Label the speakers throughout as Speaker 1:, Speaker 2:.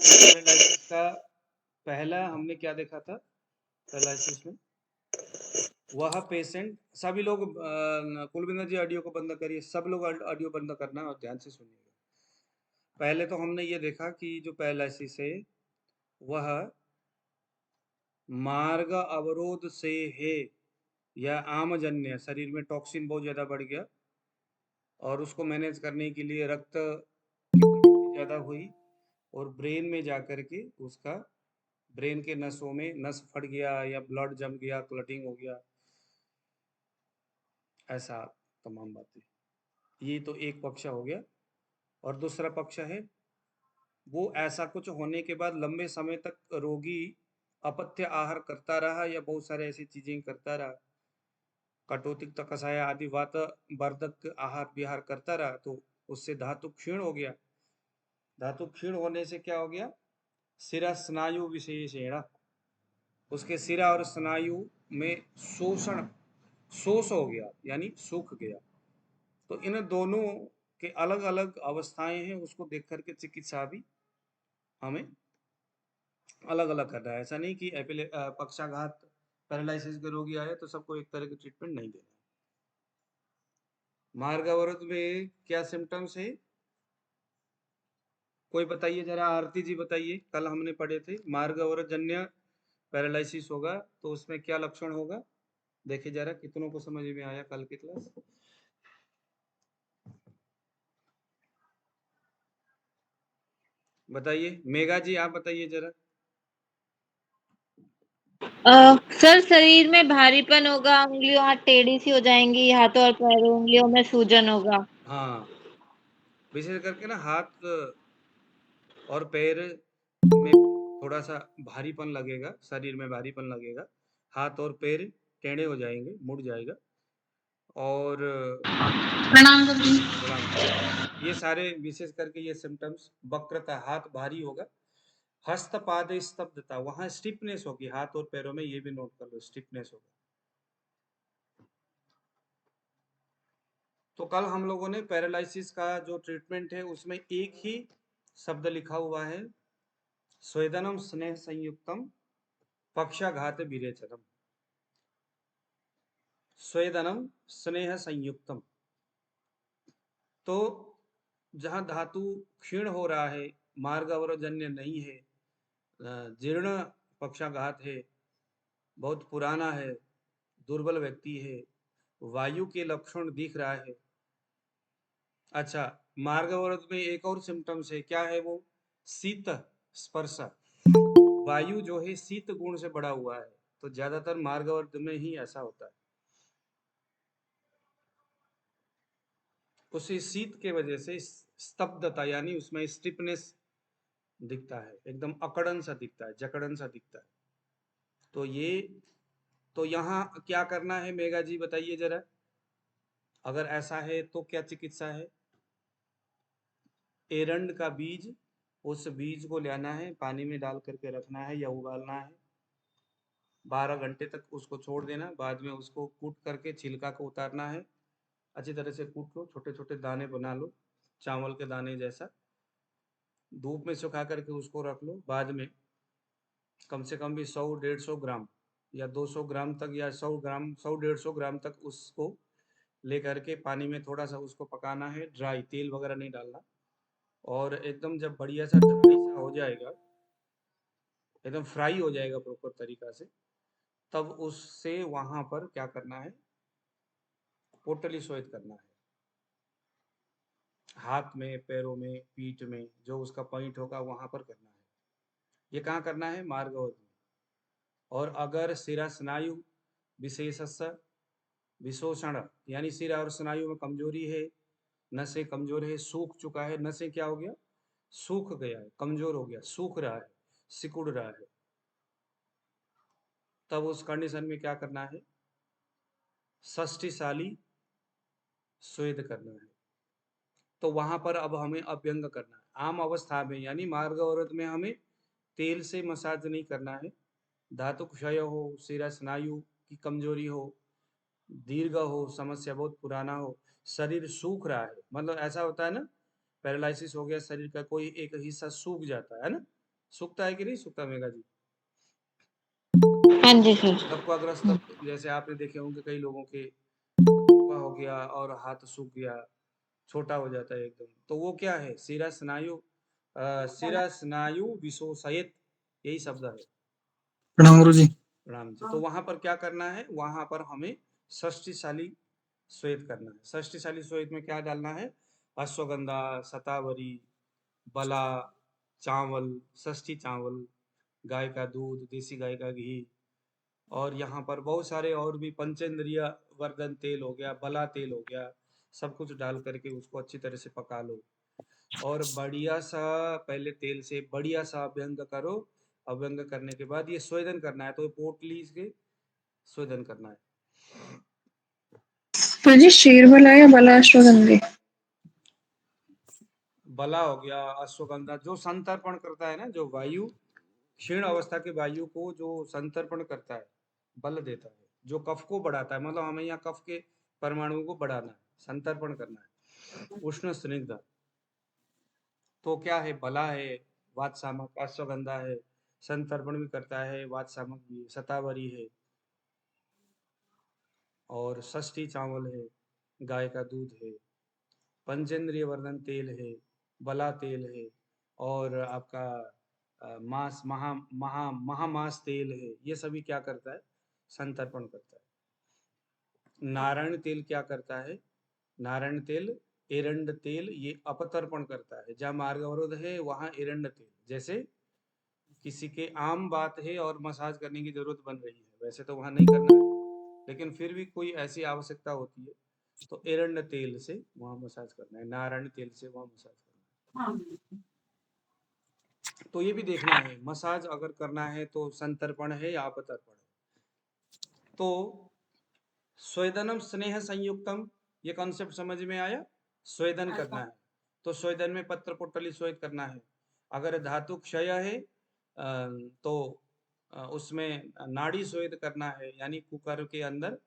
Speaker 1: Paralysis का पहला हमने क्या देखा था पैरालिसिस में? वह पेशेंट, सभी लोग कुलविंदर जी ऑडियो को बंद करिए, सब लोग ऑडियो बंद करना और ध्यान से सुनिएगा। पहले तो हमने ये देखा कि जो पैरालिसिस है वह मार्ग अवरोध से है या आमजन्य, शरीर में टॉक्सिन बहुत ज्यादा बढ़ गया और उसको मैनेज करने के लिए रक्त की प्रवृत्ति ज्यादा हुई और ब्रेन में जाकर के उसका ब्रेन के नसों में नस फट गया या ब्लड जम गया, क्लटिंग हो गया, ऐसा तमाम बातें। ये तो एक पक्ष हो गया। और दूसरा पक्ष है वो ऐसा कुछ होने के बाद लंबे समय तक रोगी अपथ्य आहार करता रहा या बहुत सारे ऐसी चीजें करता रहा, कटौतिक कषाय आदि वात वर्धक आहार विहार करता रहा, तो उससे धातु क्षीण हो गया। धातु क्षीण होने से क्या हो गया? सिरा स्नायु विशेषेण, उसके सिरा और स्नायु में शोष हो गया यानी सूख गया। तो इन दोनों के अलग अलग अवस्थाएं हैं, उसको देख करके चिकित्सा भी हमें अलग अलग करना है। ऐसा नहीं कि पक्षाघात पैरालिसिस के रोगी आए तो सबको एक तरह की ट्रीटमेंट नहीं देना। मार्ग अवरोध में क्या सिम्टम्स है? कोई बताइए जरा, आरती जी बताइए। कल हमने पढ़े थे मार्ग अवरोध जन्य पैरालिसिस होगा तो उसमें क्या लक्षण होगा, देखिए जरा कितनों को समझ में आया कल की क्लास। बताइए मेघा जी, आप बताइए जरा।
Speaker 2: सर शरीर में भारीपन होगा, उंगलियों हाथ टेढ़ी सी हो जाएंगी, हाथों और पैरों उंगलियों में सूजन होगा।
Speaker 1: हाँ, विशेष करके ना हाथ और पैर में थोड़ा सा भारीपन लगेगा, शरीर में भारीपन लगेगा, हाथ और पैर टेढ़े हो जाएंगे, मुड़ जाएगा। और
Speaker 2: प्रणाम सर जी।
Speaker 1: प्रणाम। ये सारे विशेष करके ये सिम्टम्स, वक्रता, हाथ भारी होगा, हस्तपाद स्तब्धता, वहां स्टिफनेस होगी हाथ और पैरों में, ये भी नोट कर लो, स्टिफनेस होगा। तो कल हम लोगों ने पैरालिसिस का जो ट्रीटमेंट है उसमें एक ही शब्द लिखा हुआ है, स्वेदनम स्नेह संयुक्तम पक्षाघात विरेचनम। स्वेदनम स्नेह संयुक्तम, तो जहां धातु क्षीण हो रहा है, मार्ग अवरोधजन्य नहीं है, जीर्ण पक्षाघात है, बहुत पुराना है, दुर्बल व्यक्ति है, वायु के लक्षण दिख रहा है। अच्छा, मार्ग अवरोध में एक और सिम्टम्स है, क्या है वो? शीत स्पर्श, वायु जो है शीत गुण से बड़ा हुआ है, तो ज्यादातर मार्ग अवरोध में ही ऐसा होता है। उसी शीत के वजह से स्तब्धता यानी उसमें स्टिफनेस दिखता है, एकदम अकड़न सा दिखता है, जकड़न सा दिखता है। तो ये, तो यहाँ क्या करना है मेघा जी बताइए जरा, अगर ऐसा है तो क्या चिकित्सा है? एरंड का बीज, उस बीज को लेना है, पानी में डाल करके रखना है या उबालना है, 12 घंटे तक उसको छोड़ देना, बाद में उसको कूट करके छिलका को उतारना है, अच्छी तरह से कूट लो, छोटे छोटे दाने बना लो, चावल के दाने जैसा, धूप में सुखा करके उसको रख लो। बाद में कम से कम भी 100-150 ग्राम या 200 ग्राम तक, या 100 ग्राम, 100-150 ग्राम तक उसको लेकर के पानी में थोड़ा सा उसको पकाना है, ड्राई, तेल वगैरह नहीं डालना। और एकदम जब बढ़िया सा ड्राई सा हो जाएगा, एकदम फ्राई हो जाएगा प्रॉपर तरीका से, तब उससे वहां पर क्या करना है, पोटली श्वेत करना है, हाथ में, पैरों में, पीठ में, जो उसका पॉइंट होगा वहां पर करना है। ये कहाँ करना है? मार्ग में। और अगर सिरा स्नायु विशेषस्य विशोषण, यानी सिरा और स्नायु में कमजोरी है, नसें कमजोर है, सूख चुका है, नसें क्या हो गया? सूख गया है, कमजोर हो गया, सूख रहा है, सिकुड़ रहा है, तब उस कंडीशन में क्या करना है? षष्टिशाली स्वेद करना है। तो वहां पर अब हमें अभ्यंग करना है। आम अवस्था में यानी मार्ग अवरोध में हमें तेल से मसाज नहीं करना है। धातु क्षय हो, सिरा स्नायु की कमजोरी हो, दीर्घ हो, समस्या बहुत पुराना हो, शरीर सूख रहा है, मतलब ऐसा होता है ना, पैरालिसिस हो गया, शरीर का कोई एक हिस्सा सूख जाता है ना, सूखता है कि नहीं सूखता मेघा जी?
Speaker 2: हाँ जी सर।
Speaker 1: लकवाग्रस्त जैसे आपने देखे होंगे कई लोगों के लकवा हो गया और हाथ सूख गया, छोटा हो जाता है एकदम, तो वो क्या है? शिरा स्नायु विशोषयित, यही शब्द है।
Speaker 3: प्रणाम गुरु जी।
Speaker 1: प्रणाम जी। तो वहां पर क्या करना है? वहां पर हमें षष्टिशाली श्वेत करना है। षष्टिशाली श्वेत में क्या डालना है? अश्वगंधा, शतावरी, बला, चावल, षष्ठी चावल, गाय का दूध, देसी गाय का घी, और यहाँ पर बहुत सारे और भी पंचेंद्रिय वर्धन तेल हो गया, बला तेल हो गया, सब कुछ डाल करके उसको अच्छी तरह से पका लो। और बढ़िया सा पहले तेल से बढ़िया सा अभ्यंग करो। अभ्यंग करने के बाद ये स्वेदन करना है, तो पोटली से स्वेदन करना है।
Speaker 4: सर जी शेर बला या बला अश्वगंधे?
Speaker 1: बला हो गया, अश्वगंधा, जो संतर्पण करता है ना, जो वायु क्षीण अवस्था के वायु को जो संतर्पण करता है, बल देता है, जो कफ को बढ़ाता है, मतलब हमें यहाँ कफ के परमाणुओं को बढ़ाना है, संतर्पण करना है। उष्ण स्निग्ध, तो क्या है? बला है, वात सामक, अश्वगंधा है, संतर्पण भी करता है, वात सामक भी है, शतावरी है, और षष्ठी चावल है, गाय का दूध है, पंचेंद्रिय वर्धन तेल है, बला तेल है, और आपका मास महामास तेल है। ये सभी क्या करता है? संतर्पण करता है। नारायण तेल क्या करता है? नारायण तेल, एरंड तेल, ये अपतर्पण करता है। जहाँ मार्ग अवरोध है वहां एरंड तेल, जैसे किसी के आम बात है और मसाज करने की जरूरत बन रही है, वैसे तो वहां नहीं करना है, लेकिन फिर भी कोई ऐसी आवश्यकता होती है तो एरंड तेल से वहां मसाज करना है, नारायण तेल से वहां मसाज करना है। तो ये भी देखना है, मसाज अगर करना है तो संतर्पण है या अपतर्पण है। तो स्वेदनम स्नेह संयुक्तम, ये कॉन्सेप्ट समझ में आया? स्वेदन करना है, तो स्वेदन में पत्र पुटली स्वेद करना है। अगर धातु क्षय है तो उसमें नाड़ी स्वेद करना है, यानी कुकर के अंदर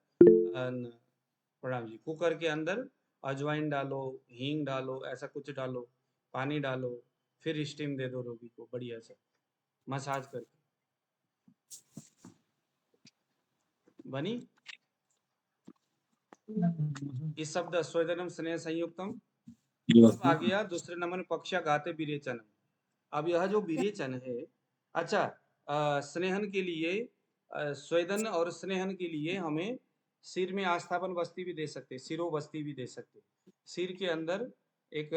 Speaker 1: प्रणाम जी, कुकर के अंदर अजवाइन डालो, हींग डालो, ऐसा कुछ डालो, पानी डालो, फिर स्टीम दे दो रोगी को बढ़िया से मसाज करके। बनी इस शब्द स्वेदनम स्नेह संयुक्तम। अब आ गया दूसरे नंबर में पक्षाघाते विरेचन। अब यह जो विरेचन है, अच्छा, स्नेहन के लिए, स्वेदन और स्नेहन के लिए हमें सिर में आस्थापन वस्ती भी दे सकते, सिरो वस्ती भी दे सकते। सिर के अंदर एक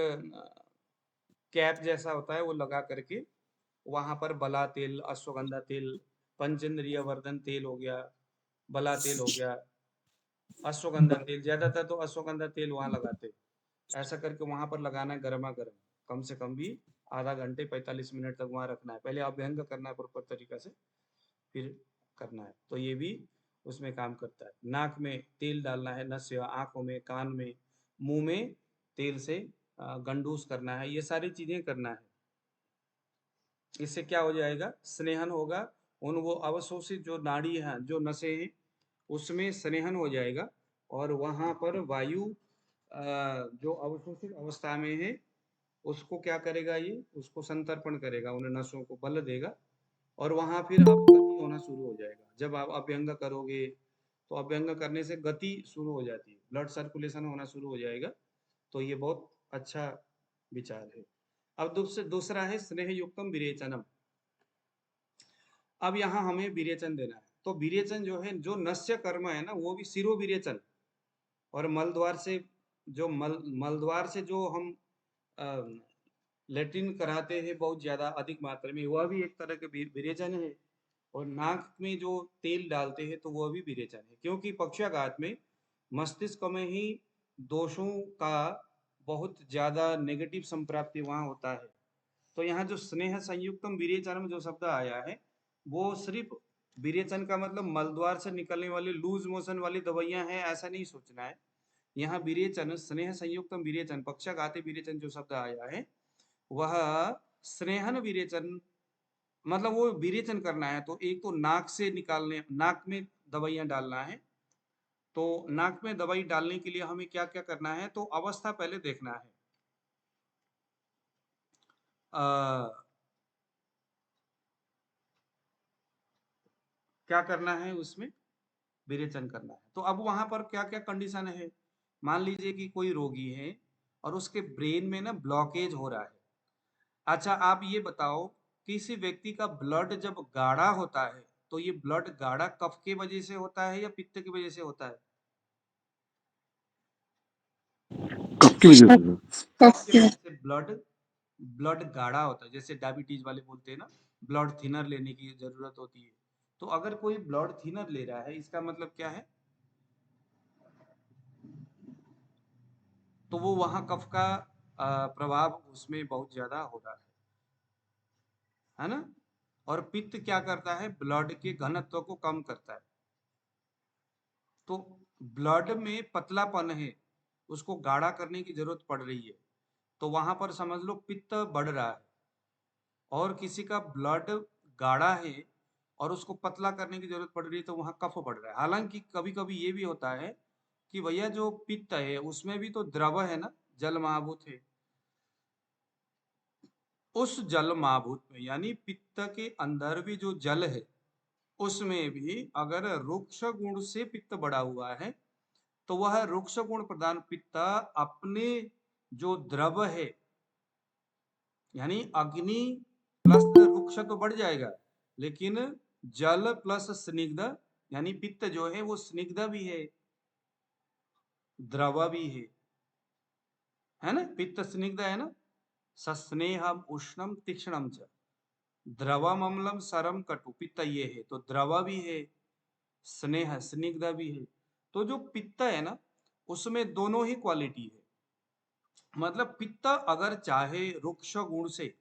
Speaker 1: कैप जैसा होता है, वो लगा करके वहां पर बला तेल, अश्वगंधा तेल, पंचेंद्रिय वर्धन तेल हो गया, बला तेल हो गया, अश्वगंधा तेल, ज्यादातर तो अश्वगंधा तेल वहां लगाते। ऐसा करके वहां पर लगाना है गर्मा गर्म, कम से कम भी आधा घंटे 45 मिनट तक वहां रखना है। पहले अभ्यंग करना है प्रॉपर तरीका से, फिर करना है, तो ये भी उसमें काम करता है। नाक में तेल डालना है, नस, आंखों में, कान में, मुंह में तेल से गंडूस करना है, ये सारी चीजें करना है। इससे क्या हो जाएगा? स्नेहन होगा, उन वो अवशोषित जो नाड़ी है, जो नसें हैं, उसमें स्नेहन हो जाएगा, और वहां पर वायु जो अवशोषित अवस्था में है उसको क्या करेगा? ये उसको संतर्पण करेगा, उन नसों को बल देगा, और वहां फिर अब गति होना शुरू हो जाएगा। जब आप अभ्यंग करोगे तो अभ्यंग करने से गति शुरू हो जाती है, ब्लड सर्कुलेशन होना शुरू हो जाएगा। तो ये बहुत अच्छा विचार है। अब दूसरा है स्नेह युक्तम विरेचनम। अब यहाँ हमें विरेचन देना है, तो विरेचन जो है, जो नस्य कर्म है ना, वो भी सिरो विरेचन, और मलद्वार से जो मलद्वार से जो हम लेट्रिन कराते हैं बहुत ज्यादा अधिक मात्रा में, वह भी एक तरह के विरेचन है। और नाक में जो तेल डालते हैं तो वह भी विरेचन है, क्योंकि पक्षाघात में मस्तिष्क में ही दोषों का बहुत ज्यादा नेगेटिव संप्राप्ति वहां होता है। तो यहाँ जो स्नेह संयुक्तम विरेचन में जो शब्द आया है, वो सिर्फ विरेचन का मतलब मलद्वार से निकलने वाली लूज मोशन वाली दवाइयां हैं, ऐसा नहीं सोचना है। यहाँ विरेचन, स्नेह संयुक्तम विरेचन, पक्षाघाती विरेचन जो शब्द आया है, वह स्नेहन विरेचन, मतलब वो विरेचन करना है, तो एक तो नाक से निकालने, नाक में दवाइयां डालना है। तो नाक में दवाई डालने के लिए हमें क्या क्या करना है? तो अवस्था पहले देखना है। क्या करना है, उसमें विरेचन करना है। तो अब वहां पर क्या क्या कंडीशन है, मान लीजिए कि कोई रोगी है और उसके ब्रेन में ना ब्लॉकेज हो रहा है। अच्छा आप ये बताओ, किसी व्यक्ति का ब्लड जब गाढ़ा होता है तो ये ब्लड गाढ़ा कफ की वजह से होता है या पित्त की वजह से होता है?
Speaker 3: कब की वजह से?
Speaker 1: कफ की वजह से ब्लड ब्लड गाढ़ा होता है। जैसे डायबिटीज वाले बोलते हैं ना, ब्लड थिनर लेने की जरूरत होती है। तो अगर कोई ब्लड थिनर ले रहा है, इसका मतलब क्या है, तो वो वहां कफ का प्रभाव उसमें बहुत ज्यादा हो रहा है ना। और पित्त क्या करता है, ब्लड के घनत्व को कम करता है। तो ब्लड में पतलापन है, उसको गाढ़ा करने की जरूरत पड़ रही है, तो वहां पर समझ लो पित्त बढ़ रहा है। और किसी का ब्लड गाढ़ा है और उसको पतला करने की जरूरत पड़ रही है, तो वहां कफ बढ़ रहा है। हालांकि कभी कभी ये भी होता है कि भैया जो पित्त है उसमें भी तो द्रव है ना, जल महाभूत है। उस जल महाभूत में यानी पित्त के अंदर भी जो जल है, उसमें भी अगर रुक्ष गुण से पित्त बढ़ा हुआ है, तो वह रुक्ष गुण प्रधान पित्त अपने जो द्रव है, यानी अग्नि प्लस रुक्ष तो बढ़ जाएगा, लेकिन जल प्लस स्निग्ध, यानी पित्त जो है वो स्निग्ध भी है, द्रव भी है ना। पित्त स्निग्ध है ना, सस्नेहम उष्णम तीक्ष्णम च, द्रवम अम्लम सरम कटु, पित्त ये है, तो द्रव भी है, स्नेह स्निग्ध भी है। तो जो पित्त है ना, उसमें दोनों ही क्वालिटी है। मतलब पित्त अगर चाहे रुक्ष गुण से,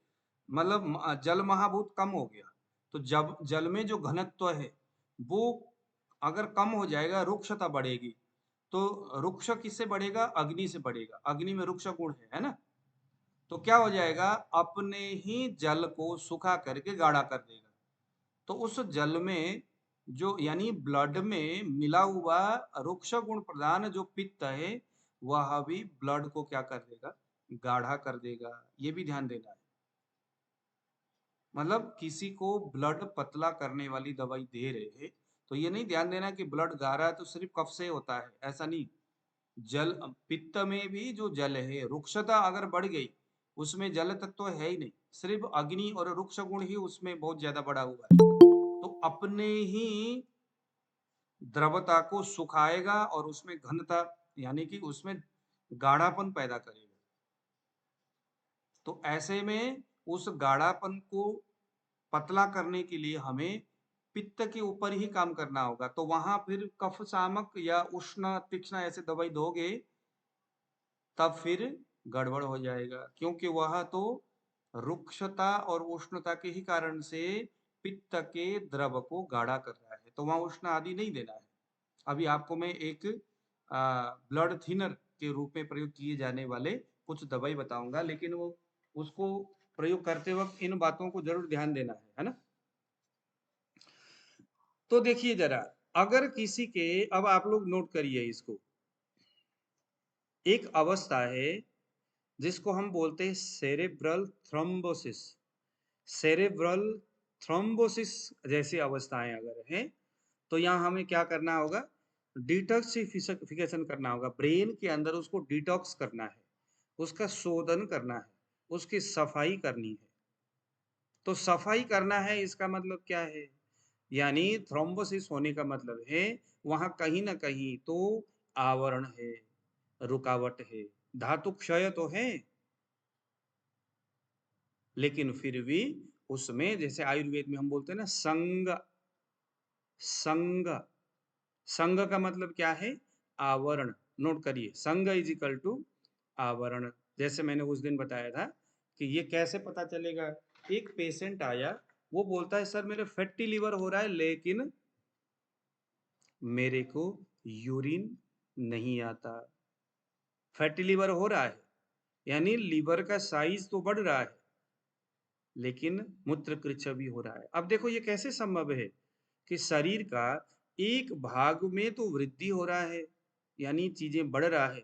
Speaker 1: मतलब जल महाभूत कम हो गया, तो जब जल में जो घनत्व है वो अगर कम हो जाएगा, रुक्षता बढ़ेगी। तो रुक्ष किससे बढ़ेगा, अग्नि से बढ़ेगा, अग्नि में रुक्ष गुण है ना। तो क्या हो जाएगा, अपने ही जल को सुखा करके गाढ़ा कर देगा। तो उस जल में जो यानी ब्लड में मिला हुआ रुक्ष गुण प्रधान जो पित्त है, वह भी ब्लड को क्या कर देगा, गाढ़ा कर देगा। ये भी ध्यान देना है। मतलब किसी को ब्लड पतला करने वाली दवाई दे रहे हैं, तो ये नहीं ध्यान देना कि ब्लड गाढ़ा है तो सिर्फ कफ से होता है, ऐसा नहीं। जल पित्त में भी जो जल है, रुक्षता अगर बढ़ गई, उसमें जल तत्व है ही नहीं, सिर्फ अग्नि और रुक्ष गुण ही उसमें बहुत ज्यादा बढ़ा हुआ है। तो अपने ही द्रवता को सुखाएगा और उसमें घनता यानी कि उसमें गाढ़ापन पैदा करेगा। तो ऐसे में उस गाढ़ापन को पतला करने के लिए हमें पित्त के ऊपर ही काम करना होगा। तो वहां फिर कफ शामक या उष्ण तीक्ष्ण ऐसे दवाई दोगे, तब फिर गड़बड़ हो जाएगा, क्योंकि वह तो रुक्षता और उष्णता के ही कारण से पित्त के द्रव को गाढ़ा कर रहा है, तो वहां उष्ण आदि नहीं देना है। अभी आपको मैं एक ब्लड थिनर के रूप में प्रयोग किए जाने वाले कुछ दवाई बताऊंगा, लेकिन वो उसको प्रयोग करते वक्त इन बातों को जरूर ध्यान देना है ना। तो देखिए जरा, अगर किसी के, अब आप लोग नोट करिए इसको, एक अवस्था है जिसको हम बोलते हैं सेरेब्रल थ्रोम्बोसिस। सेरेब्रल थ्रोम्बोसिस जैसी अवस्थाएं अगर हैं, तो यहाँ हमें क्या करना होगा, डिटॉक्सिफिकेशन करना होगा। ब्रेन के अंदर उसको डिटॉक्स करना है, उसका शोधन करना है, उसकी सफाई करनी है। तो सफाई करना है, इसका मतलब क्या है, यानी थ्रोम्बोसिस होने का मतलब है वहां कहीं ना कहीं तो आवरण है, रुकावट है, धातु क्षय तो है, लेकिन फिर भी उसमें, जैसे आयुर्वेद में हम बोलते हैं ना, संग संग संग का मतलब क्या है, आवरण। नोट करिए, संग इज इक्वल टू आवरण। जैसे मैंने उस दिन बताया था कि ये कैसे पता चलेगा। एक पेशेंट आया, वो बोलता है सर मेरे फैटी लीवर हो रहा है, लेकिन मेरे को यूरिन नहीं आता। फैटी लीवर हो रहा है यानी लीवर का साइज तो बढ़ रहा है, लेकिन मूत्रकृच्छ भी हो रहा है। अब देखो ये कैसे संभव है कि शरीर का एक भाग में तो वृद्धि हो रहा है, यानी चीजें बढ़ रहा है,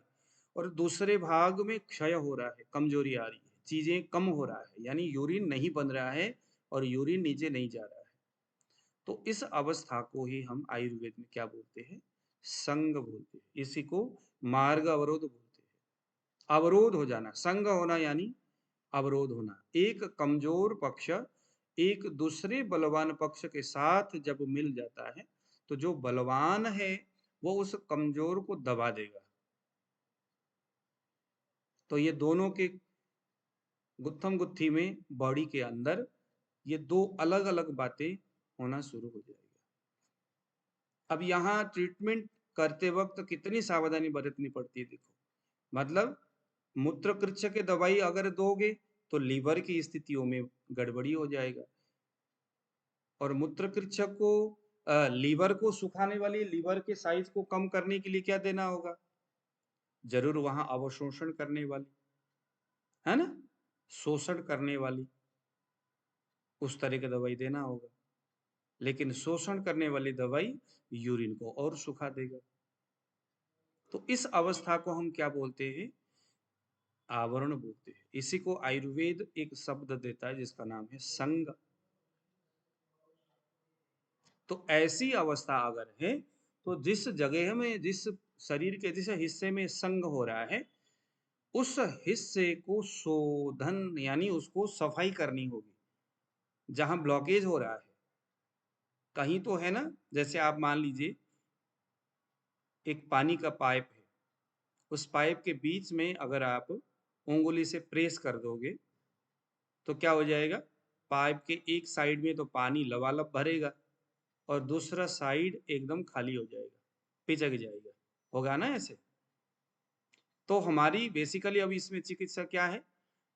Speaker 1: और दूसरे भाग में क्षय हो रहा है, कमजोरी आ रही है, चीजें कम हो रहा है, यानी यूरिन नहीं बन रहा है और यूरिन नीचे नहीं जा रहा है। तो इस अवस्था को ही हम आयुर्वेद में क्या बोलते हैं? संग बोलते हैं। इसी को मार्ग अवरोध बोलते हैं। अवरोध हो जाना, संग होना यानी अवरोध होना। एक कमजोर पक्ष एक दूसरे बलवान पक्ष के साथ जब मिल जाता है तो जो बलवान है वो उस कमजोर को दबा देगा। तो ये दोनों के गुत्थम गुत्थी में बॉडी के अंदर ये दो अलग अलग बातें होना शुरू हो जाएगा। अब यहाँ ट्रीटमेंट करते वक्त कितनी सावधानी बरतनी पड़ती है देखो। मतलब मूत्रकृच्छ के दवाई अगर दोगे तो लीवर की स्थितियों में गड़बड़ी हो जाएगा। और मूत्रकृच्छ को लीवर को सुखाने वाली, लीवर के साइज को कम करने के लिए क्या देना होगा? जरूर वहां अवशोषण करने वाली, है ना, शोषण करने वाली उस तरह की दवाई देना होगा। लेकिन शोषण करने वाली दवाई यूरिन को और सुखा देगा। तो इस अवस्था को हम क्या बोलते हैं? आवरण बोलते हैं। इसी को आयुर्वेद एक शब्द देता है जिसका नाम है संग। तो ऐसी अवस्था अगर है तो जिस जगह में, जिस शरीर के जिस हिस्से में संग हो रहा है उस हिस्से को शोधन यानी उसको सफाई करनी होगी। जहां ब्लॉकेज हो रहा है कहीं तो है ना, जैसे आप मान लीजिए एक पानी का पाइप है, उस पाइप के बीच में अगर आप उंगली से प्रेस कर दोगे तो क्या हो जाएगा? पाइप के एक साइड में तो पानी लबालब भरेगा और दूसरा साइड एकदम खाली हो जाएगा, पिचक जाएगा। होगा ना ऐसे? तो हमारी बेसिकली अब इसमें चिकित्सा क्या है?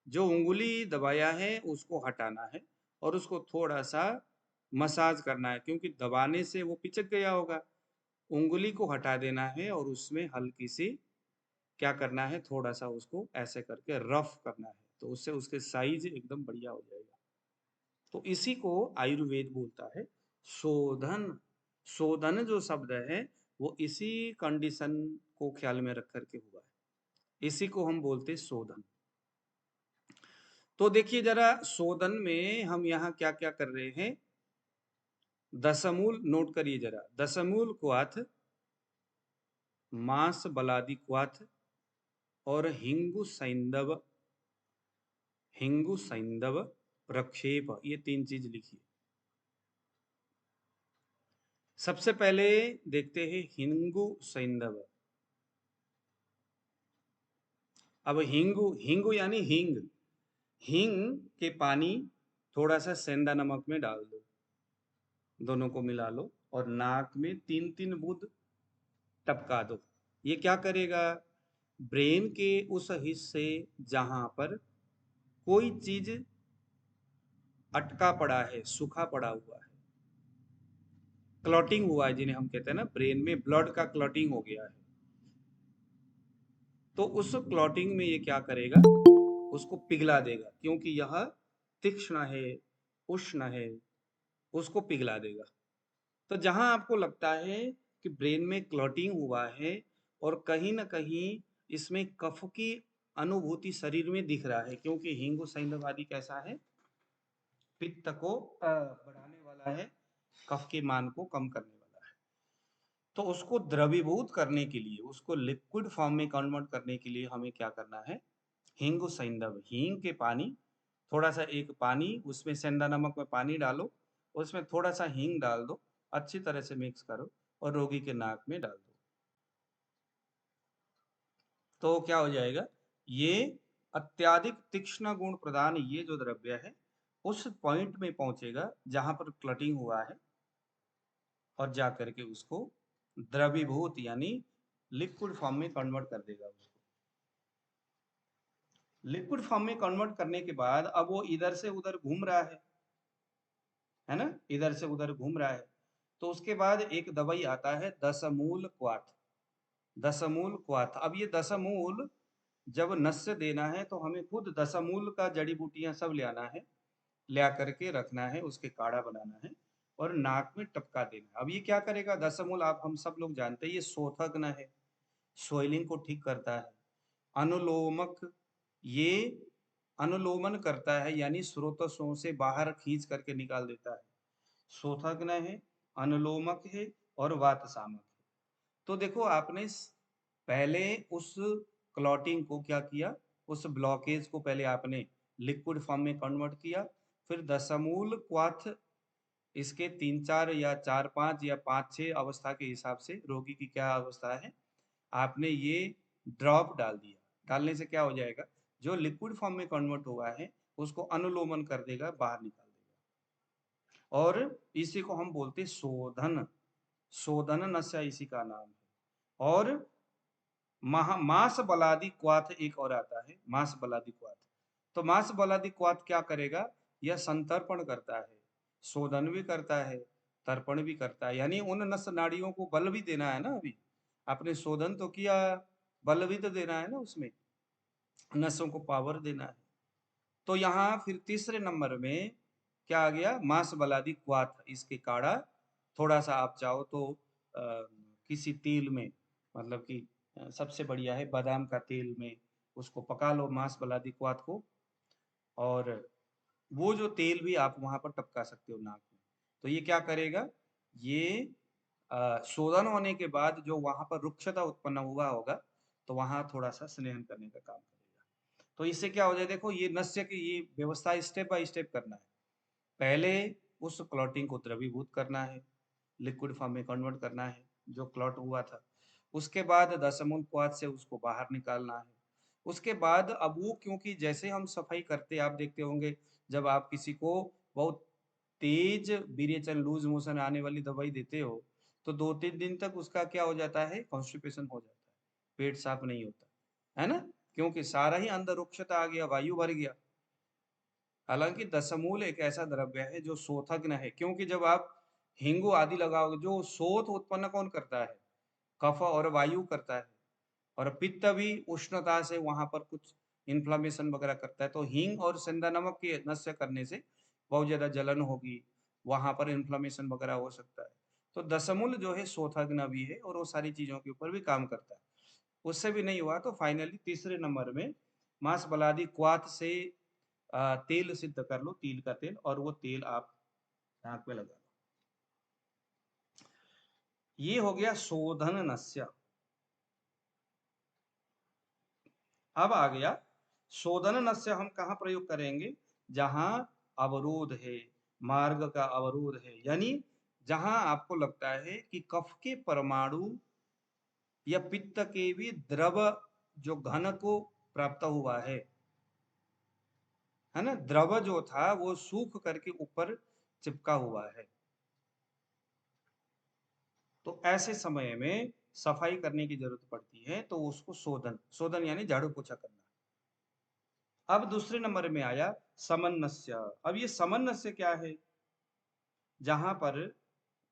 Speaker 1: जो उंगली दबाया है उसको हटाना है और उसको थोड़ा सा मसाज करना है, क्योंकि दबाने से वो पिचक गया होगा। उंगली को हटा देना है और उसमें हल्की सी क्या करना है, थोड़ा सा उसको ऐसे करके रफ करना है, तो उससे उसके साइज एकदम बढ़िया हो जाएगा। तो इसी को आयुर्वेद बोलता है शोधन। शोधन जो शब्द है वो इसी कंडीशन को ख्याल में रख करके हुआ है। इसी को हम बोलते शोधन। तो देखिए जरा शोधन में हम यहाँ क्या क्या कर रहे हैं। दशमूल नोट करिए जरा। दशमूल क्वाथ, मांस बलादि क्वाथ और हिंगु सैंधव, हिंगु सैंधव प्रक्षेप, ये तीन चीज लिखिए। सबसे पहले देखते हैं हिंगु सैंधव। अब हिंगु, हिंगु यानी हिंग, हिंग के पानी थोड़ा सा सेंधा नमक में डाल दो, दोनों को मिला लो और नाक में 3-3 बूंद टपका दो। ये क्या करेगा? ब्रेन के उस हिस्से जहां पर कोई चीज अटका पड़ा है, सूखा पड़ा हुआ है, क्लॉटिंग हुआ है, जिन्हें हम कहते हैं ना ब्रेन में ब्लड का क्लॉटिंग हो गया है, तो उस क्लॉटिंग में ये क्या करेगा? उसको पिघला देगा, क्योंकि यह तीक्ष्ण है, उष्ण है, उसको पिघला देगा। तो जहां आपको लगता है कि ब्रेन में क्लॉटिंग हुआ है और कहीं ना कहीं इसमें कफ की अनुभूति शरीर में दिख रहा है, क्योंकि हिंगु सैंधव आदि कैसा है? पित्त को बढ़ाने वाला है, कफ के मान को कम करने वाला है। तो उसको द्रवीभूत करने के लिए, उसको लिक्विड फॉर्म में कन्वर्ट करने के लिए हमें क्या करना है? हिंगु सैंधव, हींग के पानी, थोड़ा सा एक पानी, उसमें सेंधा नमक में पानी डालो, उसमें थोड़ा सा हींग डाल दो, अच्छी तरह से मिक्स करो और रोगी के नाक में डाल दो। तो क्या हो जाएगा? ये अत्याधिक तीक्ष्ण गुण प्रदान ये जो द्रव्य है उस पॉइंट में पहुंचेगा जहां पर क्लटिंग हुआ है और जा करके उसको द्रवीभूत यानी लिक्विड फॉर्म में कन्वर्ट कर देगा। उसको लिक्विड फॉर्म में कन्वर्ट करने के बाद अब वो इधर से उधर घूम रहा है ना, इधर से उधर घूम रहा है। तो उसके बाद एक दवाई आता है दशमूल क्वाथ। दशमूल क्वाथ, अब ये दशमूल जब नस्य देना है तो हमें खुद दशमूल का जड़ी बूटियां सब ले आना है, ले करके रखना है, उसके काढ़ा बनाना है और नाक में टपका देना है। अब ये क्या करेगा? दशमूल आप हम सब लोग जानते हैं ये शोथक है, स्वेलिंग को ठीक करता है। अनुलोमक, ये अनुलोमन करता है, यानी स्रोतसों से बाहर खींच करके निकाल देता है। शोथग्न है, अनुलोमक है और वातशामक है। तो देखो आपने पहले उस क्लॉटिंग को क्या किया, उस ब्लॉकेज को पहले आपने लिक्विड फॉर्म में कन्वर्ट किया, फिर दशमूल क्वाथ इसके 3-4 या 4-5 या 5-6 अवस्था के हिसाब से रोगी की क्या अवस्था है, आपने ये ड्रॉप डाल दिया। डालने से क्या हो जाएगा, जो लिक्विड फॉर्म में कन्वर्ट हुआ है उसको अनुलोमन कर देगा, बाहर निकाल देगा। और इसी को हम बोलते शोधन, शोधन नस्य इसी का नाम है। और मांस बलादि क्वाथ एक और आता है, मांस बलादि क्वाथ। तो मांस बलादि क्वाथ क्या करेगा, यह संतर्पण करता है, शोधन भी करता है, तर्पण भी करता है। यानी उन नस नाड़ियों को बल भी देना है ना, अभी आपने शोधन तो किया, बल भी तो देना है ना, उसमें नसों को पावर देना है। तो यहाँ फिर तीसरे नंबर में क्या आ गया, मांस बलादि क्वाथ। इसके काढ़ा थोड़ा सा आप चाहो तो किसी तेल में, मतलब कि सबसे बढ़िया है बादाम का तेल में उसको पका लो मांस बलादि क्वाथ को, और वो जो तेल भी आप वहां पर टपका सकते हो नाक में। तो ये क्या करेगा, ये शोधन होने के बाद जो वहां पर रुक्षता उत्पन्न हुआ होगा, तो वहां थोड़ा सा स्नेहन करने का काम करेगा। तो इससे क्या हो जाए, देखो ये नस्य की ये व्यवस्था स्टेप बाय स्टेप करना है। पहले उस क्लॉटिंग को द्रवीभूत करना है, लिक्विड फॉर्म में कन्वर्ट करना है जो क्लॉट हुआ था। उसके बाद दशमूल क्वाथ से उसको बाहर निकालना है। उसके बाद अब वो, क्योंकि जैसे हम सफाई करते आप देखते होंगे, जब आप किसी को बहुत तेज विरेचन लूज मोशन आने वाली दवाई देते हो, तो 2-3 दिन तक उसका क्या हो जाता है, कॉन्स्टिपेशन हो जाता है, पेट साफ नहीं होता है ना, क्योंकि सारा ही अंदर रुक्षता आ गया, वायु भर गया। हालांकि दशमूल एक ऐसा द्रव्य है जो शोथग्न है, क्योंकि जब आप हिंगू आदि लगाओगे, जो शोथ उत्पन्न कौन करता है, कफ और वायु करता है। और पित्त भी उष्णता से वहां पर कुछ इन्फ्लामेशन वगैरह करता है। तो हींग और सेंधा नमक के नस्य करने से बहुत ज्यादा जलन होगी, वहां पर इन्फ्लामेशन वगैरह हो सकता है। तो दशमूल जो है शोथग्न भी है और वो सारी चीजों के ऊपर भी काम करता है। उससे भी नहीं हुआ तो फाइनली तीसरे नंबर में मांस बलादि क्वाथ से तेल सिद्ध कर लो, तिल का तेल, और वो तेल आप नाक में लगा लो। ये हो गया शोधन नस्य। अब आ गया शोधन नस्य हम कहाँ प्रयोग करेंगे, जहां अवरोध है, मार्ग का अवरोध है, यानी जहां आपको लगता है कि कफ के परमाणु या पित्त के भी द्रव जो घन को प्राप्त हुआ है ना, द्रव जो था वो सूख करके ऊपर चिपका हुआ है। तो ऐसे समय में सफाई करने की जरूरत पड़ती है, तो उसको शोधन, शोधन यानी झाड़ू पोछा करना। अब दूसरे नंबर में आया समन्नस्य। अब ये समन्नस्य क्या है, जहां पर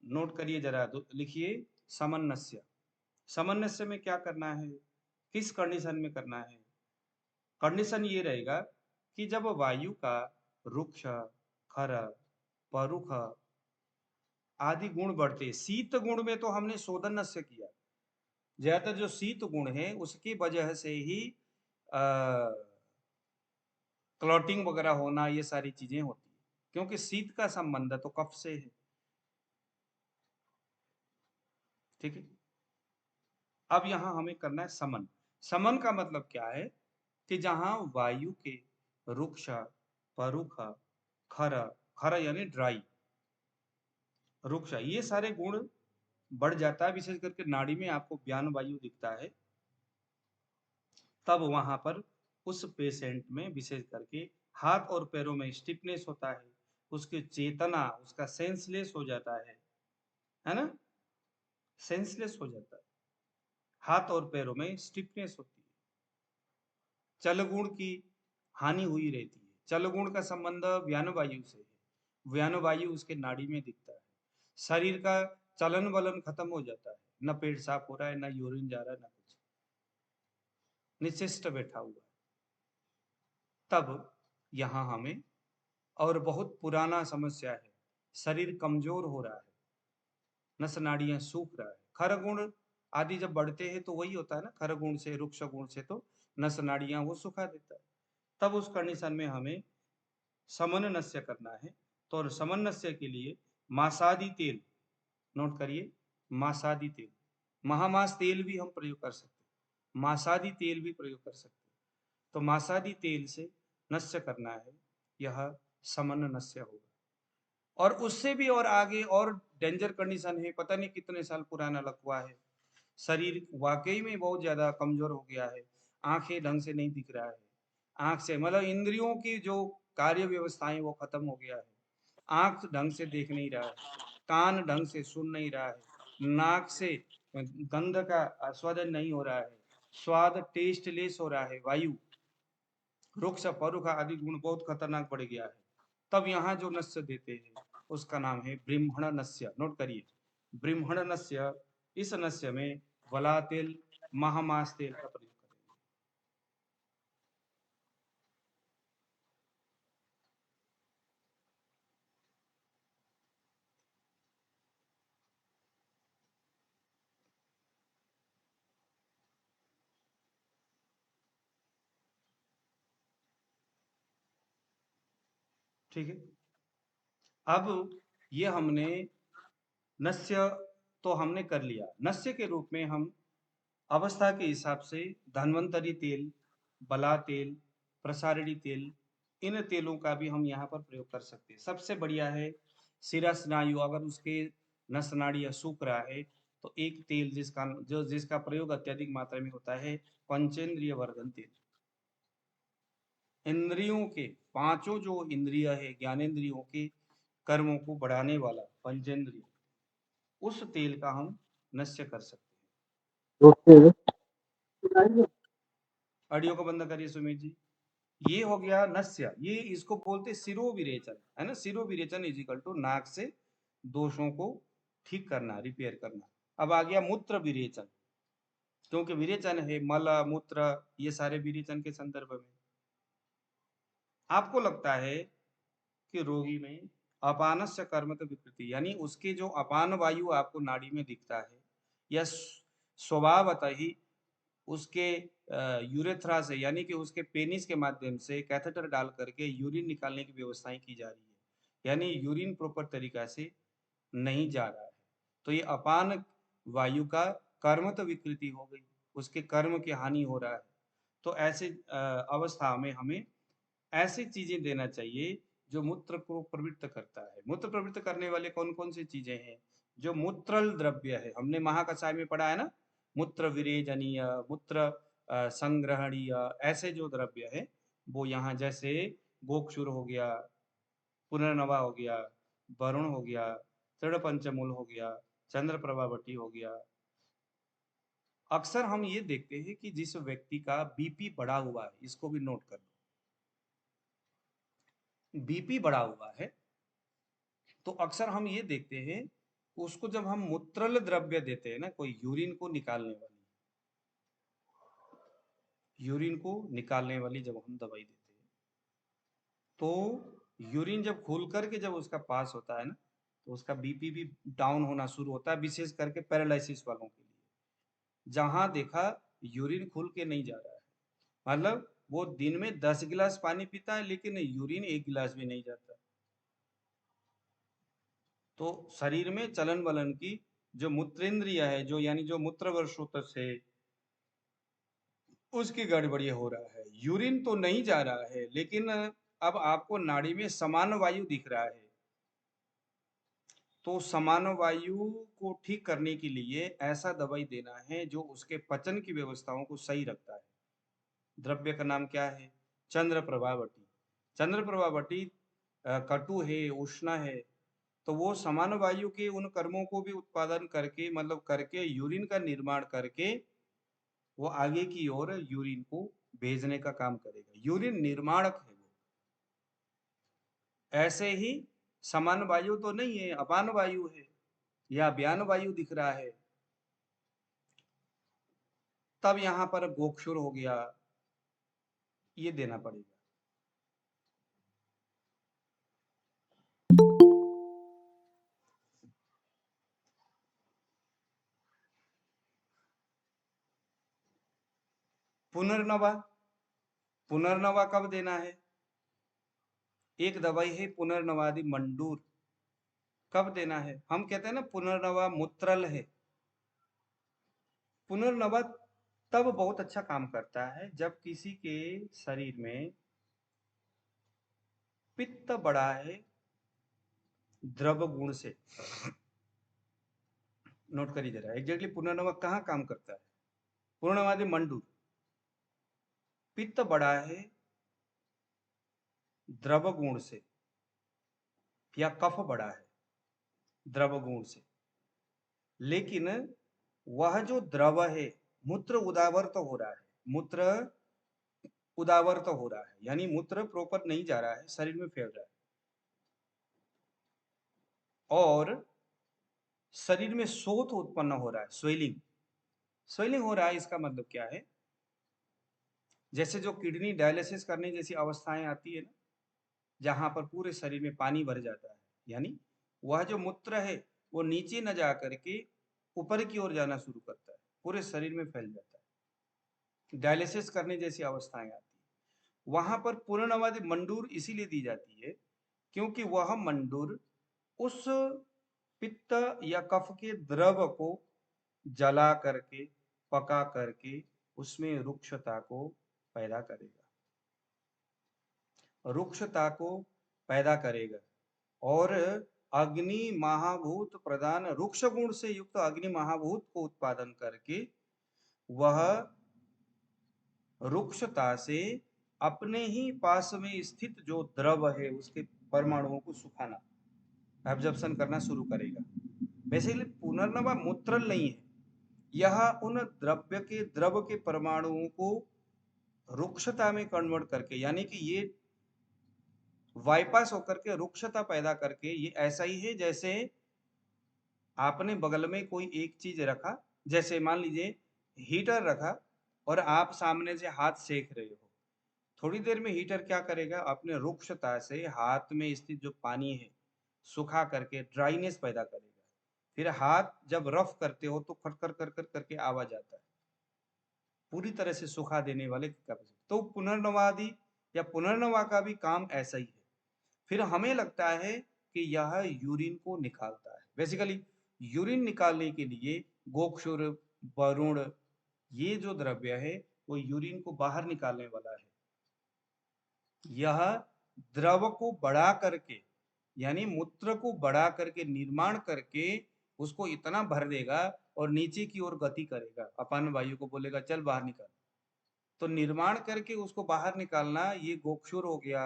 Speaker 1: नोट करिए जरा, लिखिए समन्नस्य। समन्वय में क्या करना है, किस कंडीशन में करना है, कंडीशन ये रहेगा कि जब वायु का रुक्ष, खर, परुख आदि गुण बढ़ते, शीत गुण में तो हमने शोधन से किया, ज्यादातर जो शीत गुण है उसकी वजह से ही क्लॉटिंग वगैरह होना, ये सारी चीजें होती है, क्योंकि शीत का संबंध तो कफ से है। ठीक है, अब यहां हमें करना है समन। समन का मतलब क्या है कि जहां वायु के रुक्ष, परुख, खर, खर यानी ड्राई, रुक्ष, ये सारे गुण बढ़ जाता है, विशेष करके नाड़ी में आपको व्यान वायु दिखता है, तब वहां पर उस पेशेंट में विशेष करके हाथ और पैरों में स्टिफनेस होता है, उसकी चेतना, उसका सेंसलेस हो जाता है ना, सेंसलेस हो जाता है, हाथ और पैरों में स्टिफनेस होती है, चल गुण की हानि हुई रहती है। चल गुण का संबंध व्यान वायु से है, व्यान वायु उसके नाड़ी में दिखता है, शरीर का चलन वलन खत्म हो जाता है, न पेट साफ हो रहा है, न यूरिन जा रहा है, न कुछ, निश्चिष्ट बैठा हुआ है। तब यहाँ हमें, और बहुत पुराना समस्या है, शरीर कमजोर हो रहा है, नस नाड़ियां सूख रहा है, खर गुण आदि जब बढ़ते हैं तो वही होता है ना, खर गुण से, रुक्ष गुण से तो नस नाड़ियां वो सुखा देता है। तब उस कंडीशन में हमें समन्वय करना है। तो समन्वय के लिए मासादी तेल, नोट करिए, मासादी तेल। महामास तेल भी हम प्रयोग कर सकते हैं, मासादी तेल भी प्रयोग कर सकते हैं। तो मासादी तेल से नस्य करना है, यह समन नस्य होगा। और उससे भी और आगे और डेंजर कंडीशन है, पता नहीं कितने साल पुराना लकवा है, शरीर वाकई में बहुत ज्यादा कमजोर हो गया है, आंखें ढंग से नहीं दिख रहा है, आंख से मतलब इंद्रियों की जो कार्य व्यवस्थाएं वो खत्म हो गया है, आंख ढंग से देख नहीं रहा है, कान ढंग से सुन नहीं रहा है, नाक से गंध का आस्वादन नहीं हो रहा है, स्वाद टेस्टलेस हो रहा है, वायु रुक्ष परुख आदि गुण बहुत खतरनाक बढ़ गया है। तब यहाँ जो नस्य देते हैं उसका नाम है ब्रह्मण नस्य, नोट करिए, ब्रह्मण नस्य। इस नस्य में वला तेल, महामास तेल का प्रयोग करेंगे। ठीक है, अब ये हमने नस्य तो हमने कर लिया। नस्य के रूप में हम अवस्था के हिसाब से धन्वंतरी तेल, बला तेल, प्रसारिणी तेल, इन तेलों का भी हम यहाँ पर प्रयोग कर सकते हैं। सबसे बढ़िया है शिरा स्नायु, अगर उसके नस नाड़ी सूख रहा है तो एक तेल जिसका प्रयोग अत्यधिक मात्रा में होता है, पंचेंद्रिय वर्धन तेल। इंद्रियों के पांचों जो इंद्रिय है, ज्ञानेन्द्रियों के कर्मों को बढ़ाने वाला पंचेंद्रिय, उस तेल का हम नस्य कर सकते हैं। ऑडियो को बंद करिए सुमित जी। ये हो गया नस्य, ये इसको बोलते सिरो विरेचन, है ना। सिरो विरेचन इज इक्वल टू नाक से दोषों को ठीक करना, रिपेयर करना। अब आ गया मूत्र विरेचन, क्योंकि विरेचन है मल मूत्र, ये सारे विरेचन के संदर्भ में। आपको लगता है कि रोगी में अपानस्य कर्मत विकृति, यानी उसके जो अपान वायु आपको नाड़ी में दिखता है, या स्वभावतः ही उसके यूरेथ्रा से, यानी कि उसके पेनिस के माध्यम से कैथेटर डाल करके यूरिन निकालने की व्यवस्थाएं की जा रही है, यानी यूरिन प्रॉपर तरीका से नहीं जा रहा है, तो ये अपान वायु का कर्मत विकृति हो गई, उसके कर्म की हानि हो रहा है। तो ऐसे अवस्था में हमें ऐसी चीजें देना चाहिए जो मूत्र को प्रवृत्त करता है। मूत्र प्रवृत्त करने वाले कौन कौन सी चीजें हैं? जो मूत्रल द्रव्य है, हमने महाकषाय में पढ़ा है ना, मूत्र विरेजनीय, मूत्र संग्रहणीय, ऐसे जो द्रव्य है वो यहाँ, जैसे गोक्षुर हो गया, पुनर्नवा हो गया, वरुण हो गया, तृण पंचमूल हो गया, चंद्र प्रभावटी हो गया। अक्सर हम ये देखते हैं कि जिस व्यक्ति का बीपी बढ़ा हुआ है, इसको भी नोट कर लो, बीपी बढ़ा हुआ है तो अक्सर हम ये देखते हैं, उसको जब हम मूत्रल द्रव्य देते हैं ना, कोई यूरिन को निकालने वाली, यूरिन को निकालने वाली जब हम दवाई देते हैं, तो यूरिन जब खुल करके जब उसका पास होता है ना, तो उसका बीपी भी डाउन होना शुरू होता है, विशेष करके पैरालिसिस वालों के लिए। जहां देखा यूरिन खुल के नहीं जा रहा है, मतलब वो दिन में 10 गिलास पानी पीता है लेकिन यूरिन 1 गिलास भी नहीं जाता, तो शरीर में चलन वलन की जो मूत्रेंद्रिय है, जो यानी जो मूत्र वर्षोत्तर से, उसकी गड़बड़ी हो रहा है। यूरिन तो नहीं जा रहा है लेकिन अब आपको नाड़ी में समान वायु दिख रहा है, तो समान वायु को ठीक करने के लिए ऐसा दवाई देना है जो उसके पचन की व्यवस्थाओं को सही रखता है। द्रव्य का नाम क्या है? चंद्र प्रभावटी। चंद्र प्रभावटी कटु है, उष्ण है, तो वो समान वायु के उन कर्मों को भी उत्पादन करके, मतलब करके, यूरिन का निर्माण करके वो आगे की ओर यूरिन को भेजने का काम करेगा। यूरिन निर्माणक है वो। ऐसे ही समान वायु तो नहीं है, अपान वायु है या व्यान वायु दिख रहा है, तब यहां पर गोक्षुर हो गया, ये देना पड़ेगा। पुनर्नवा, पुनर्नवा कब देना है? एक दवाई है पुनर्नवादि मंडूर, कब देना है? हम कहते हैं ना पुनर्नवा मूत्रल है। पुनर्नवा तब बहुत अच्छा काम करता है जब किसी के शरीर में पित्त बढ़ा है द्रव गुण से। नोट करिए जरा, एग्जैक्टली पुनर्नवा कहाँ काम करता है? पूर्णवादी मंडूर, पित्त बढ़ा है द्रव गुण से या कफ बढ़ा है द्रव गुण से, लेकिन वह जो द्रव है मूत्र उदावर्त हो रहा है, मूत्र उदावर्त हो रहा है, यानी मूत्र प्रॉपर नहीं जा रहा है, शरीर में फैल रहा है और शरीर में शोथ उत्पन्न हो रहा है, स्वेलिंग। स्वेलिंग हो रहा है, इसका मतलब क्या है? जैसे जो किडनी डायलिसिस करने जैसी अवस्थाएं आती है ना, जहां पर पूरे शरीर में पानी भर जाता है, यानी वह जो मूत्र है वो नीचे न जा करके ऊपर की ओर जाना शुरू करता है, पूरे शरीर में फैल जाता है, डायलिसिस करने जैसी अवस्थाएं आती है। वहां पर पूर्णवादी मंडूर इसीलिए दी जाती है क्योंकि वह मंडूर उस पित्त या कफ के द्रव को जला करके, पका करके उसमें रुक्षता को पैदा करेगा, रुक्षता को पैदा करेगा और अग्नि महाभूत प्रधान रुक्ष गुण से युक्त अग्नि महाभूत को उत्पादन करके वह रुक्षता से अपने ही पास में स्थित जो द्रव है उसके परमाणुओं को सुखाना, एब्जॉर्प्शन करना शुरू करेगा। बेसिकली पुनर्नवा मूत्रल नहीं है, यह उन द्रव्य के द्रव के परमाणुओं को रुक्षता में कन्वर्ट करके, यानी कि ये बाईपास होकर के रुक्षता पैदा करके, ये ऐसा ही है जैसे आपने बगल में कोई एक चीज रखा, जैसे मान लीजिए हीटर रखा और आप सामने से हाथ सेक रहे हो, थोड़ी देर में हीटर क्या करेगा? अपने रुक्षता से हाथ में स्थित जो पानी है सुखा करके ड्राइनेस पैदा करेगा, फिर हाथ जब रफ करते हो तो खटकर कर कर करके आवाज आता है, पूरी तरह से सुखा देने वाले कैपेसिटी। तो पुनर्नवादी या पुनर्नवा का भी काम ऐसा ही है। फिर हमें लगता है कि यह यूरिन को निकालता है। बेसिकली यूरिन निकालने के लिए गोक्षुर, वरुण, ये जो द्रव्य है वो यूरिन को बाहर निकालने वाला है। यह द्रव को बढ़ा करके, यानी मूत्र को बढ़ा करके निर्माण करके उसको इतना भर देगा और नीचे की ओर गति करेगा, अपान वायु को बोलेगा चल बाहर निकाल। तो निर्माण करके उसको बाहर निकालना, ये गोक्षुर हो गया।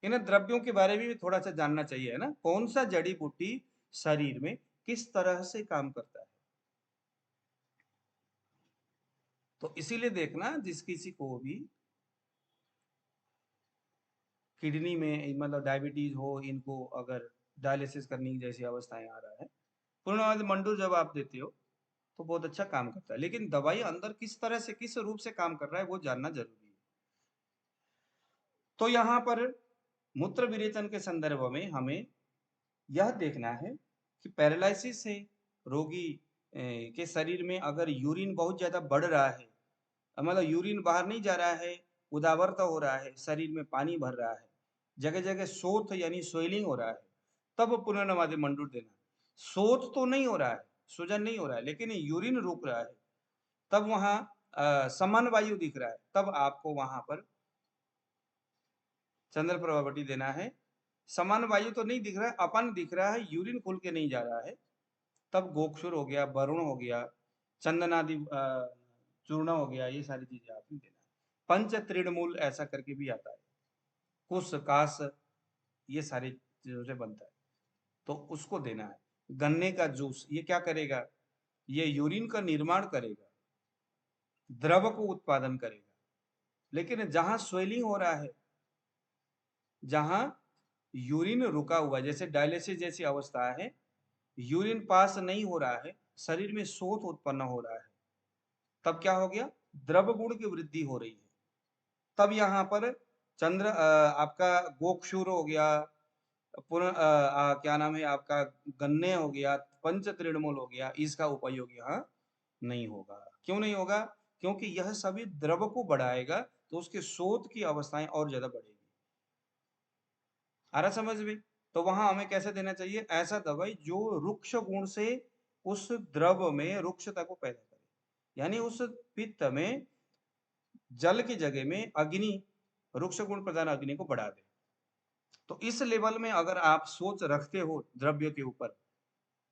Speaker 1: इन द्रव्यों के बारे में भी थोड़ा सा जानना चाहिए, है ना, कौन सा जड़ी बूटी शरीर में किस तरह से काम करता है। तो इसीलिए देखना, जिस किसी को भी किडनी में मतलब डायबिटीज हो, इनको अगर डायलिसिस करने की जैसी अवस्थाएं आ रहा है, पूर्णवाद मंडूर जब आप देते हो तो बहुत अच्छा काम करता है, लेकिन दवाई अंदर किस तरह से, किस रूप से काम कर रहा है वो जानना जरूरी है। तो यहाँ पर मूत्र विरेचन के संदर्भ में हमें यह देखना है कि पैरालिसिस है रोगी के शरीर में, अगर यूरिन बहुत ज्यादा बढ़ रहा है, मतलब यूरिन बाहर नहीं जा रहा है, उदावर्त हो रहा है, शरीर में पानी भर रहा है, जगह जगह शोथ यानी स्वेलिंग हो रहा है, तब पुनर्नवादी मंडूर देना। शोथ तो नहीं हो रहा है, सूजन नहीं हो रहा है, लेकिन यूरिन रुक रहा है, तब वहां समान वायु दिख रहा है, तब आपको वहां पर चंद्र प्रभावटी देना है। समान वायु तो नहीं दिख रहा है, अपन दिख रहा है, यूरिन खुल के नहीं जा रहा है, तब गोक्षुर हो गया, वरुण हो गया, चंदनादि चूर्ण हो गया, ये सारी चीजें आपने देना है। पंच तृणमूल ऐसा करके भी आता है, कुश काश, ये सारी चीजों से बनता है, तो उसको देना है। गन्ने का जूस, ये क्या करेगा? ये यूरिन का निर्माण करेगा, द्रव को उत्पादन करेगा, लेकिन जहां स्वेलिंग हो रहा है, जहां यूरिन रुका हुआ, जैसे डायलिसिस जैसी अवस्था है, यूरिन पास नहीं हो रहा है, शरीर में शोथ उत्पन्न हो रहा है, तब क्या हो गया? द्रव गुण की वृद्धि हो रही है, तब यहाँ पर चंद्र आपका गोक्षुर हो गया, पुनः क्या नाम है आपका, गन्ने हो गया, पंच तृणमूल हो गया, इसका उपयोग यहाँ नहीं होगा। क्यों नहीं होगा? क्योंकि यह सभी द्रव को बढ़ाएगा, तो उसके शोथ की अवस्थाएं और ज्यादा बढ़ेगी। आ रहा समझ में? तो वहां हमें कैसे देना चाहिए? ऐसा दवाई जो रुक्ष गुण से उस द्रव में रुक्षता को पैदा करे, यानी उस पित्त में जल की जगह में अग्नि, रुक्ष गुण प्रधान अग्नि को बढ़ा दे। तो इस लेवल में अगर आप सोच रखते हो द्रव्य के ऊपर,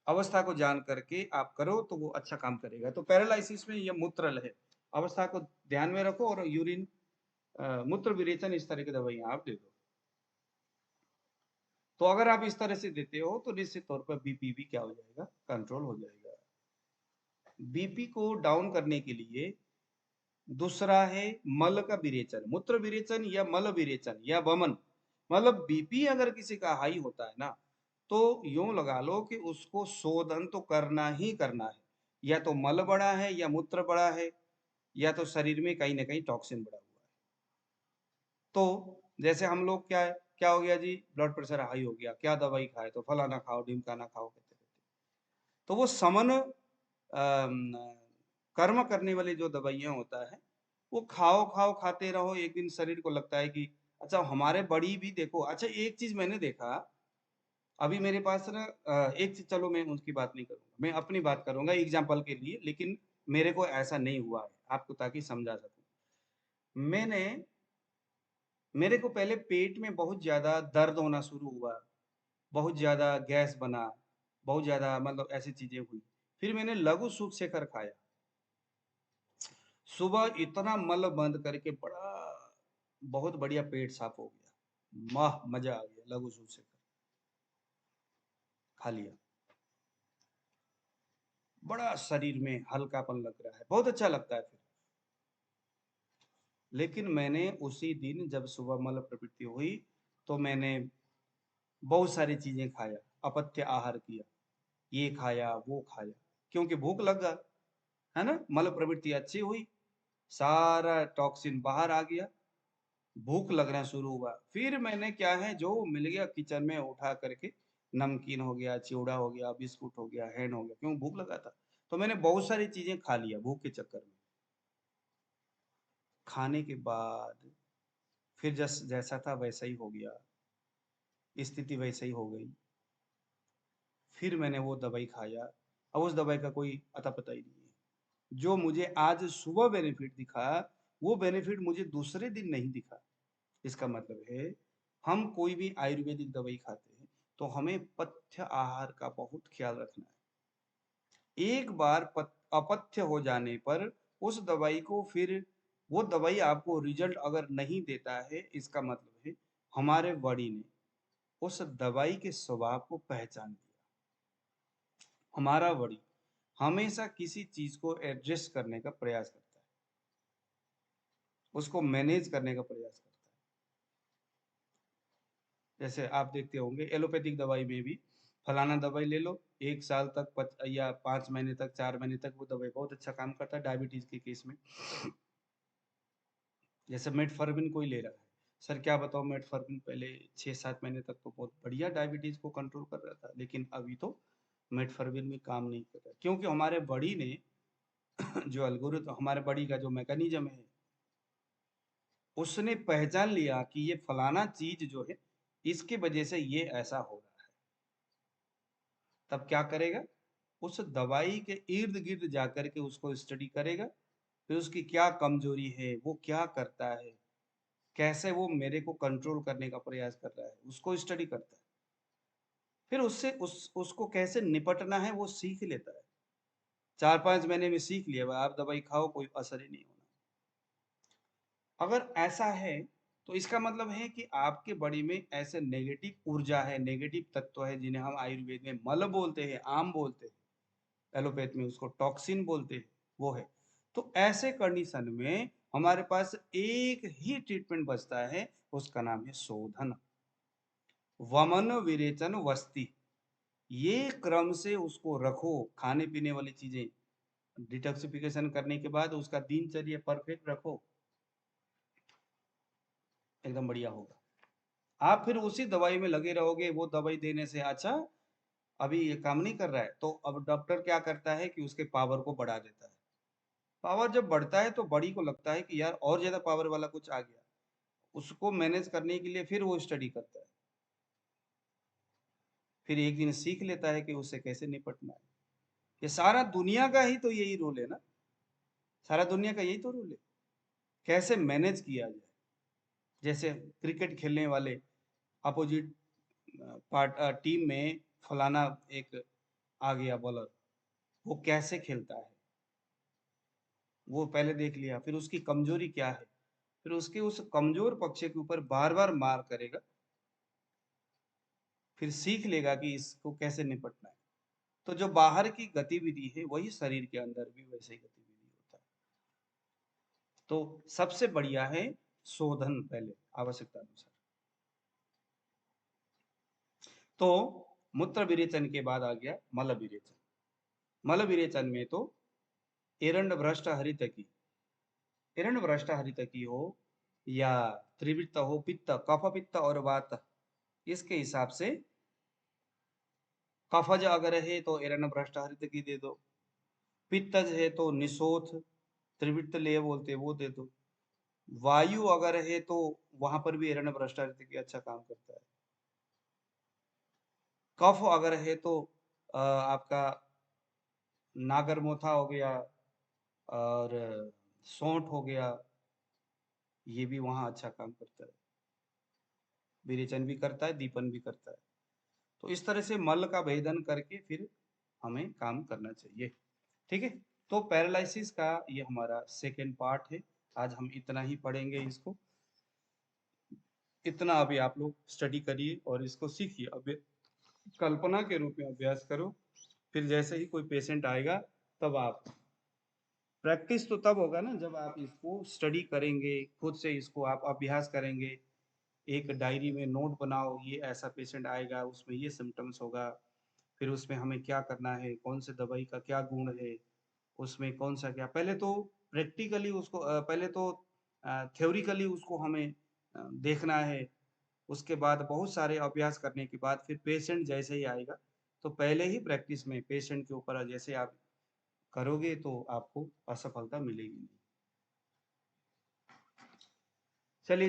Speaker 1: अवस्था को जान करके आप करो तो वो अच्छा काम करेगा। तो पैरालिसिस में यह मूत्रल है, अवस्था को ध्यान में रखो और यूरिन मूत्र विरेचन इस तरह की दवाइयां आप दे दो। तो अगर आप इस तरह से देते हो तो निश्चित तौर पर बीपी भी क्या हो जाएगा? कंट्रोल हो जाएगा। बीपी को डाउन करने के लिए दूसरा है मल का विरेचन, मूत्र विरेचन या मल विरेचन या वमन। मतलब बीपी अगर किसी का हाई होता है ना, तो यूं लगा लो कि उसको शोधन तो करना ही करना है। या तो मल बड़ा है या मूत्र बड़ा है, या तो शरीर में कहीं ना कहीं टॉक्सिन बड़ा हुआ है। तो जैसे हम लोग क्या हो गया जी, ब्लड प्रेशर हाई हो गया, क्या दवाई खाए? तो फलाना खाओ, ढिमकाना खाओ कहते रहते। तो वो समन कर्म करने वाली जो दवाइयां होता है, वो खाओ खाओ खाते रहो, एक दिन शरीर को लगता है कि अच्छा हमारे बड़ी भी देखो। अच्छा एक चीज मैंने देखा, अभी मेरे पास ना एक चीज, चलो मैं उसकी बात नहीं करूंगा, मैं अपनी बात करूंगा एग्जाम्पल के लिए, लेकिन मेरे को ऐसा नहीं हुआ है, आपको ताकि समझा सकूं। मेरे को पहले पेट में बहुत ज्यादा दर्द होना शुरू हुआ, बहुत ज्यादा गैस बना, बहुत ज्यादा मतलब ऐसी चीजें हुई। फिर मैंने लघु सूत शेखर खाया, सुबह इतना मल बंद करके बड़ा बहुत बढ़िया पेट साफ हो गया, मजा आ गया। लघु सूत शेखर खा लिया, बड़ा शरीर में हल्कापन लग रहा है, बहुत अच्छा लगता है फिर। लेकिन मैंने उसी दिन जब सुबह मल प्रवृत्ति हुई, तो मैंने बहुत सारी चीजें खाया, अपथ्य आहार किया, ये खाया वो खाया, क्योंकि भूख लग गया है ना। मल प्रवृत्ति अच्छी हुई, सारा टॉक्सिन बाहर आ गया, भूख लगना शुरू हुआ। फिर मैंने क्या है जो मिल गया किचन में उठा करके, नमकीन हो गया, चिवड़ा हो गया, बिस्कुट हो गया, हैंड हो गया, क्यों भूख लगा था। तो मैंने बहुत सारी चीजें खा लिया भूख के चक्कर में। खाने के बाद फिर जैसा था वैसा ही हो गया, स्थिति वैसे ही हो गई। फिर मैंने वो दवाई खाया, अब उस दवाई का कोई अता पता ही नहीं है। जो मुझे आज सुबह बेनिफिट दिखा, वो बेनिफिट मुझे दूसरे दिन नहीं दिखा। इसका मतलब है, हम कोई भी आयुर्वेदिक दवाई खाते हैं तो हमें पथ्य आहार का बहुत ख्याल रखना है। एक बार अपथ्य हो जाने पर उस दवाई को फिर, वो दवाई आपको रिजल्ट अगर नहीं देता है, इसका मतलब है हमारे बॉडी ने उस दवाई के स्वभाव को पहचान लिया। हमारा बॉडी हमेशा किसी चीज को एडजस्ट करने का प्रयास करता है, उसको मैनेज करने का प्रयास करता है। जैसे आप देखते होंगे एलोपैथिक दवाई में भी, फलाना दवाई ले लो, 1 साल तक या 5 महीने तक, 4 महीने तक वो दवाई बहुत अच्छा काम करता है डायबिटीज के केस में। जैसे मेटफॉर्मिन कोई ले रहा है, सर क्या बताओ, मेटफॉर्मिन पहले 6-7 महीने तक तो बहुत बढ़िया डायबिटीज को कंट्रोल कर रहा था, लेकिन अभी तो मेटफॉर्मिन में काम नहीं कर रहा, क्योंकि हमारे बॉडी ने जो एल्गोरिथम, हमारे बॉडी का जो मैकेनिज्म है, उसने पहचान लिया कि ये फलाना चीज जो है, इसकी वजह से ये ऐसा हो रहा है। तब क्या करेगा? उस दवाई के इर्द गिर्द जाकर के उसको स्टडी करेगा, फिर उसकी क्या कमजोरी है, वो क्या करता है, कैसे वो मेरे को कंट्रोल करने का प्रयास कर रहा है, उसको स्टडी करता है। फिर उससे उसको कैसे निपटना है वो सीख लेता है। 4-5 महीने में सीख लिया, आप दवाई खाओ कोई असर ही नहीं होना। अगर ऐसा है तो इसका मतलब है कि आपके बॉडी में ऐसे नेगेटिव ऊर्जा है, नेगेटिव तत्व है, जिन्हें हम आयुर्वेद में मल बोलते हैं, आम बोलते हैं, एलोपैथ में उसको टॉक्सिन बोलते हैं, वो है। तो ऐसे कंडीशन में हमारे पास एक ही ट्रीटमेंट बचता है, उसका नाम है शोधन, वमन विरेचन वस्ति। ये क्रम से उसको रखो, खाने पीने वाली चीजें डिटॉक्सिफिकेशन करने के बाद उसका दिनचर्या परफेक्ट रखो, एकदम बढ़िया होगा। आप फिर उसी दवाई में लगे रहोगे, वो दवाई देने से अच्छा अभी ये काम नहीं कर रहा है, तो अब डॉक्टर क्या करता है कि उसके पावर को बढ़ा देता है। पावर जब बढ़ता है तो बॉडी को लगता है कि यार और ज्यादा पावर वाला कुछ आ गया, उसको मैनेज करने के लिए फिर वो स्टडी करता है। फिर एक दिन सीख लेता है कि उससे कैसे निपटना है। ये सारा दुनिया का ही तो यही रोल है ना, सारा दुनिया का यही तो रोल है, कैसे मैनेज किया जाए। जैसे क्रिकेट खेलने वाले अपोजिट टीम में फलाना एक आ गया बॉलर, वो कैसे खेलता है वो पहले देख लिया, फिर उसकी कमजोरी क्या है, फिर उसके उस कमजोर पक्ष के ऊपर बार बार मार करेगा, फिर सीख लेगा कि इसको कैसे निपटना है। तो जो बाहर की गतिविधि है वही शरीर के अंदर भी वैसे ही गतिविधि होता है। तो सबसे बढ़िया है शोधन, पहले आवश्यकता अनुसार। तो मूत्र विरेचन के बाद आ गया मल विरेचन। मल विरेचन में तो एरंड भ्रष्ट हरितकी, एरंड भ्रष्ट हरितकी हो या त्रिवृत्त हो, पित्त कफ पित्त और वात, इसके हिसाब से कफज अगर है तो एरंड भ्रष्ट हरितकी दे दो, पित्तज है तो निशोथ त्रिवृत्त लेय बोलते वो दे दो, वायु अगर है तो वहां पर भी एरंड भ्रष्ट हरितकी अच्छा काम करता है, कफ अगर है तो आपका नागरमोथा हो गया और सौंठ हो गया, ये भी वहां अच्छा काम करता है, विरेचन भी करता है, दीपन भी करता है। तो इस तरह से मल का भेदन करके फिर हमें काम करना चाहिए। ठीक है, तो पैरालिसिस का ये हमारा सेकेंड पार्ट है। आज हम इतना ही पढ़ेंगे इसको, इतना अभी आप लोग स्टडी करिए और इसको सीखिए, अब कल्पना के रूप में अभ्यास करो। फिर जैसे ही कोई पेशेंट आएगा तब आप, प्रैक्टिस तो तब होगा ना जब आप इसको स्टडी करेंगे, खुद से इसको आप अभ्यास करेंगे, एक डायरी में नोट बनाओ, ये ऐसा पेशेंट आएगा उसमें ये सिम्टम्स होगा, फिर उसमें हमें क्या करना है, कौन से दवाई का क्या गुण है, उसमें कौन सा क्या, पहले तो प्रैक्टिकली उसको पहले तो थ्योरिकली उसको हमें देखना है, उसके बाद बहुत सारे अभ्यास करने के बाद फिर पेशेंट जैसे ही आएगा तो पहले ही प्रैक्टिस में पेशेंट के ऊपर जैसे आप करोगे तो आपको असफलता मिलेगी नहीं। चलिए।